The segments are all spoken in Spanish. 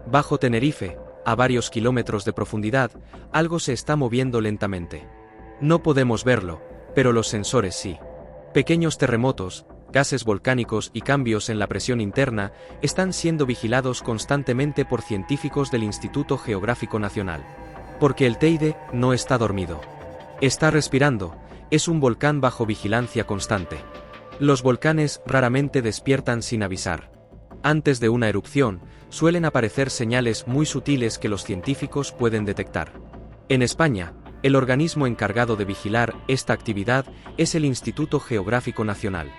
Bajo Tenerife, a varios kilómetros de profundidad, algo se está moviendo lentamente. No podemos verlo, pero los sensores sí. Pequeños terremotos, gases volcánicos y cambios en la presión interna están siendo vigilados constantemente por científicos del Instituto Geográfico Nacional. Porque el Teide no está dormido. Está respirando, es un volcán bajo vigilancia constante. Los volcanes raramente despiertan sin avisar. Antes de una erupción, suelen aparecer señales muy sutiles que los científicos pueden detectar. En España, el organismo encargado de vigilar esta actividad es el Instituto Geográfico Nacional.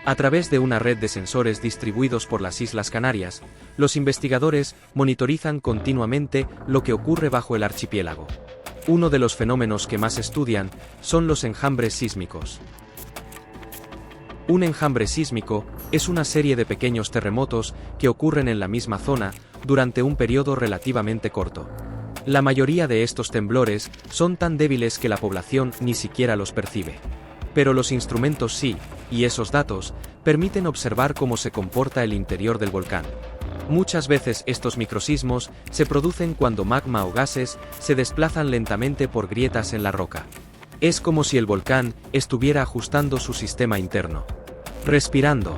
A través de una red de sensores distribuidos por las Islas Canarias, los investigadores monitorizan continuamente lo que ocurre bajo el archipiélago. Uno de los fenómenos que más estudian son los enjambres sísmicos. Un enjambre sísmico es una serie de pequeños terremotos que ocurren en la misma zona durante un periodo relativamente corto. La mayoría de estos temblores son tan débiles que la población ni siquiera los percibe. Pero los instrumentos sí, y esos datos permiten observar cómo se comporta el interior del volcán. Muchas veces estos microsismos se producen cuando magma o gases se desplazan lentamente por grietas en la roca. Es como si el volcán estuviera ajustando su sistema interno. Respirando.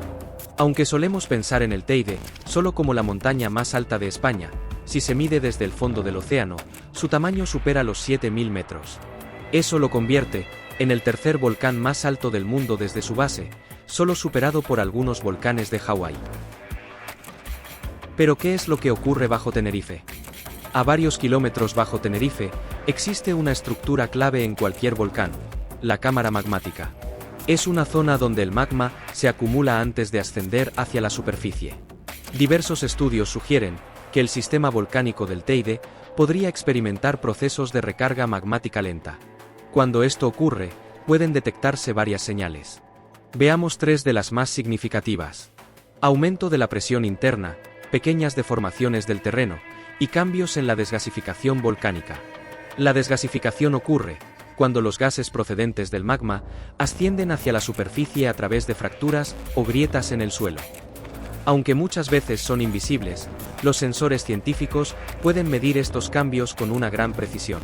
Aunque solemos pensar en el Teide solo como la montaña más alta de España, si se mide desde el fondo del océano, su tamaño supera los 7.000 metros. Eso lo convierte en el tercer volcán más alto del mundo desde su base, solo superado por algunos volcanes de Hawái. ¿Pero qué es lo que ocurre bajo Tenerife? A varios kilómetros bajo Tenerife, existe una estructura clave en cualquier volcán, la cámara magmática. Es una zona donde el magma se acumula antes de ascender hacia la superficie. Diversos estudios sugieren que el sistema volcánico del Teide podría experimentar procesos de recarga magmática lenta. Cuando esto ocurre, pueden detectarse varias señales. Veamos tres de las más significativas. Aumento de la presión interna, pequeñas deformaciones del terreno, y cambios en la desgasificación volcánica. La desgasificación ocurre cuando los gases procedentes del magma ascienden hacia la superficie a través de fracturas o grietas en el suelo. Aunque muchas veces son invisibles, los sensores científicos pueden medir estos cambios con una gran precisión.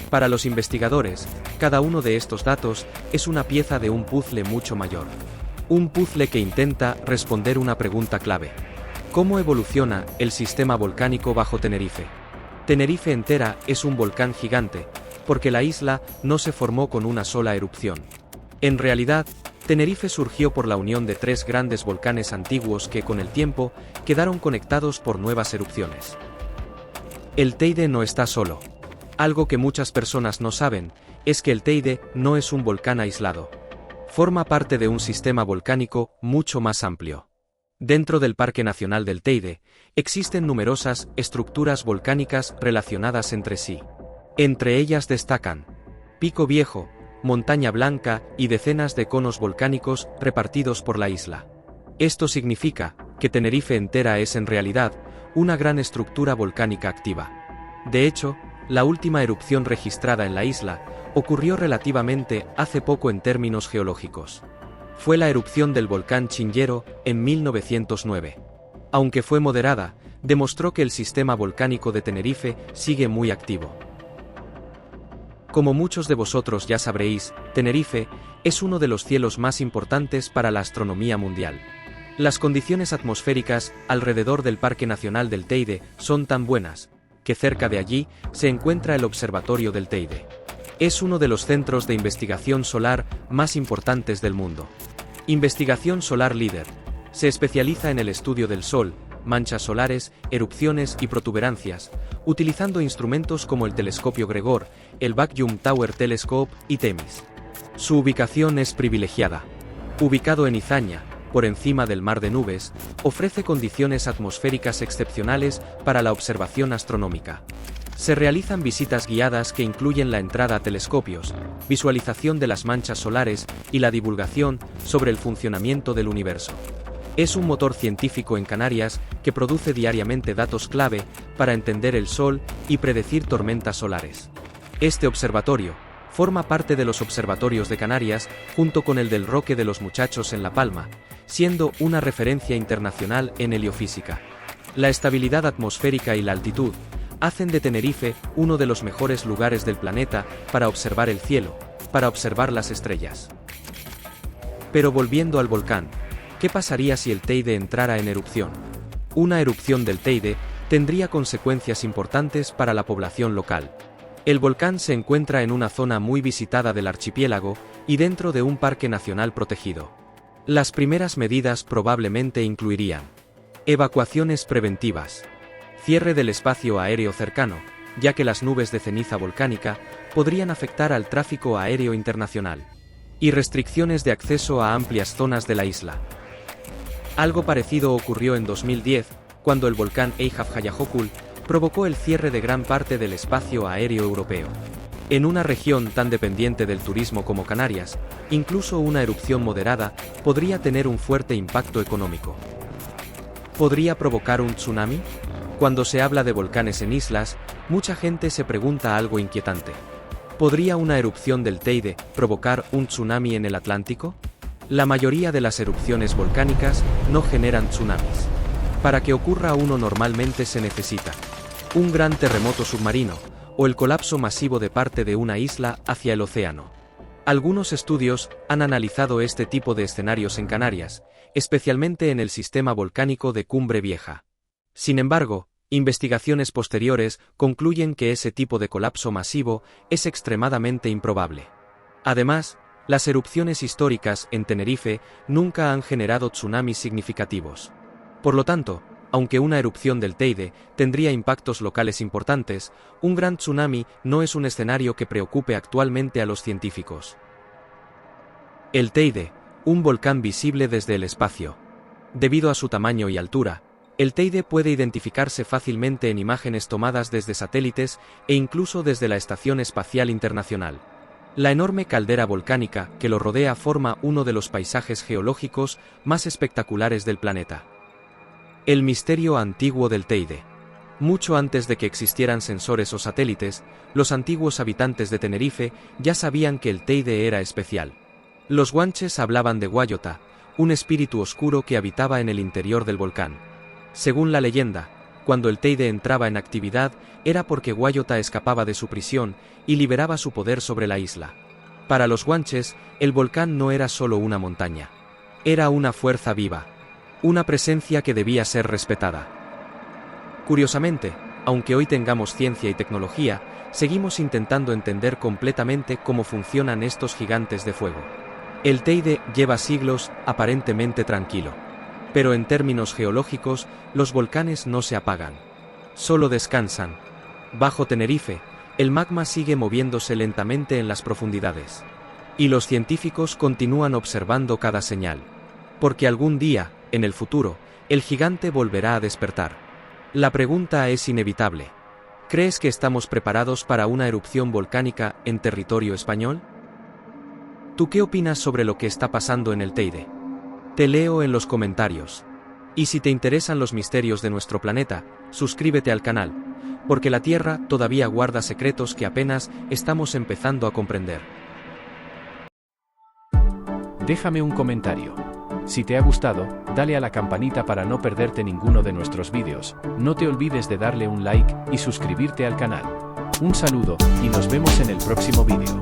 Para los investigadores, cada uno de estos datos es una pieza de un puzzle mucho mayor. Un puzzle que intenta responder una pregunta clave. ¿Cómo evoluciona el sistema volcánico bajo Tenerife? Tenerife entera es un volcán gigante, porque la isla no se formó con una sola erupción. En realidad, Tenerife surgió por la unión de tres grandes volcanes antiguos que con el tiempo quedaron conectados por nuevas erupciones. El Teide no está solo. Algo que muchas personas no saben es que el Teide no es un volcán aislado. Forma parte de un sistema volcánico mucho más amplio. Dentro del Parque Nacional del Teide, existen numerosas estructuras volcánicas relacionadas entre sí. Entre ellas destacan Pico Viejo, Montaña Blanca y decenas de conos volcánicos repartidos por la isla. Esto significa que Tenerife entera es en realidad una gran estructura volcánica activa. De hecho, la última erupción registrada en la isla ocurrió relativamente hace poco en términos geológicos. Fue la erupción del volcán Chingero en 1909. Aunque fue moderada, demostró que el sistema volcánico de Tenerife sigue muy activo. Como muchos de vosotros ya sabréis, Tenerife es uno de los cielos más importantes para la astronomía mundial. Las condiciones atmosféricas alrededor del Parque Nacional del Teide son tan buenas, que cerca de allí se encuentra el Observatorio del Teide. Es uno de los centros de investigación solar más importantes del mundo. Investigación Solar Líder. Se especializa en el estudio del Sol, manchas solares, erupciones y protuberancias, utilizando instrumentos como el telescopio Gregor, el Vacuum Tower Telescope y TEMIS. Su ubicación es privilegiada. Ubicado en Izaña, por encima del mar de nubes, ofrece condiciones atmosféricas excepcionales para la observación astronómica. Se realizan visitas guiadas que incluyen la entrada a telescopios, visualización de las manchas solares y la divulgación sobre el funcionamiento del universo. Es un motor científico en Canarias que produce diariamente datos clave para entender el Sol y predecir tormentas solares. Este observatorio forma parte de los observatorios de Canarias junto con el del Roque de los Muchachos en La Palma, siendo una referencia internacional en heliofísica. La estabilidad atmosférica y la altitud hacen de Tenerife uno de los mejores lugares del planeta para observar el cielo, para observar las estrellas. Pero volviendo al volcán, ¿qué pasaría si el Teide entrara en erupción? Una erupción del Teide tendría consecuencias importantes para la población local. El volcán se encuentra en una zona muy visitada del archipiélago y dentro de un parque nacional protegido. Las primeras medidas probablemente incluirían evacuaciones preventivas, cierre del espacio aéreo cercano, ya que las nubes de ceniza volcánica podrían afectar al tráfico aéreo internacional, y restricciones de acceso a amplias zonas de la isla. Algo parecido ocurrió en 2010, cuando el volcán Eyjafjallajökull provocó el cierre de gran parte del espacio aéreo europeo. En una región tan dependiente del turismo como Canarias, incluso una erupción moderada podría tener un fuerte impacto económico. ¿Podría provocar un tsunami? Cuando se habla de volcanes en islas, mucha gente se pregunta algo inquietante. ¿Podría una erupción del Teide provocar un tsunami en el Atlántico? La mayoría de las erupciones volcánicas no generan tsunamis. Para que ocurra uno normalmente se necesita un gran terremoto submarino, o el colapso masivo de parte de una isla hacia el océano. Algunos estudios han analizado este tipo de escenarios en Canarias, especialmente en el sistema volcánico de Cumbre Vieja. Sin embargo, investigaciones posteriores concluyen que ese tipo de colapso masivo es extremadamente improbable. Además, las erupciones históricas en Tenerife nunca han generado tsunamis significativos. Por lo tanto, aunque una erupción del Teide tendría impactos locales importantes, un gran tsunami no es un escenario que preocupe actualmente a los científicos. El Teide, un volcán visible desde el espacio. Debido a su tamaño y altura, el Teide puede identificarse fácilmente en imágenes tomadas desde satélites e incluso desde la Estación Espacial Internacional. La enorme caldera volcánica que lo rodea forma uno de los paisajes geológicos más espectaculares del planeta. El misterio antiguo del Teide. Mucho antes de que existieran sensores o satélites, los antiguos habitantes de Tenerife ya sabían que el Teide era especial. Los guanches hablaban de Guayota, un espíritu oscuro que habitaba en el interior del volcán. Según la leyenda, cuando el Teide entraba en actividad era porque Guayota escapaba de su prisión y liberaba su poder sobre la isla. Para los guanches, el volcán no era solo una montaña. Era una fuerza viva. Una presencia que debía ser respetada. Curiosamente, aunque hoy tengamos ciencia y tecnología, seguimos intentando entender completamente cómo funcionan estos gigantes de fuego. El Teide lleva siglos aparentemente tranquilo. Pero en términos geológicos, los volcanes no se apagan. Solo descansan. Bajo Tenerife, el magma sigue moviéndose lentamente en las profundidades. Y los científicos continúan observando cada señal. Porque algún día, en el futuro, el gigante volverá a despertar. La pregunta es inevitable. ¿Crees que estamos preparados para una erupción volcánica en territorio español? ¿Tú qué opinas sobre lo que está pasando en el Teide? Te leo en los comentarios. Y si te interesan los misterios de nuestro planeta, suscríbete al canal, porque la Tierra todavía guarda secretos que apenas estamos empezando a comprender. Déjame un comentario. Si te ha gustado, dale a la campanita para no perderte ninguno de nuestros vídeos. No te olvides de darle un like y suscribirte al canal. Un saludo, y nos vemos en el próximo vídeo.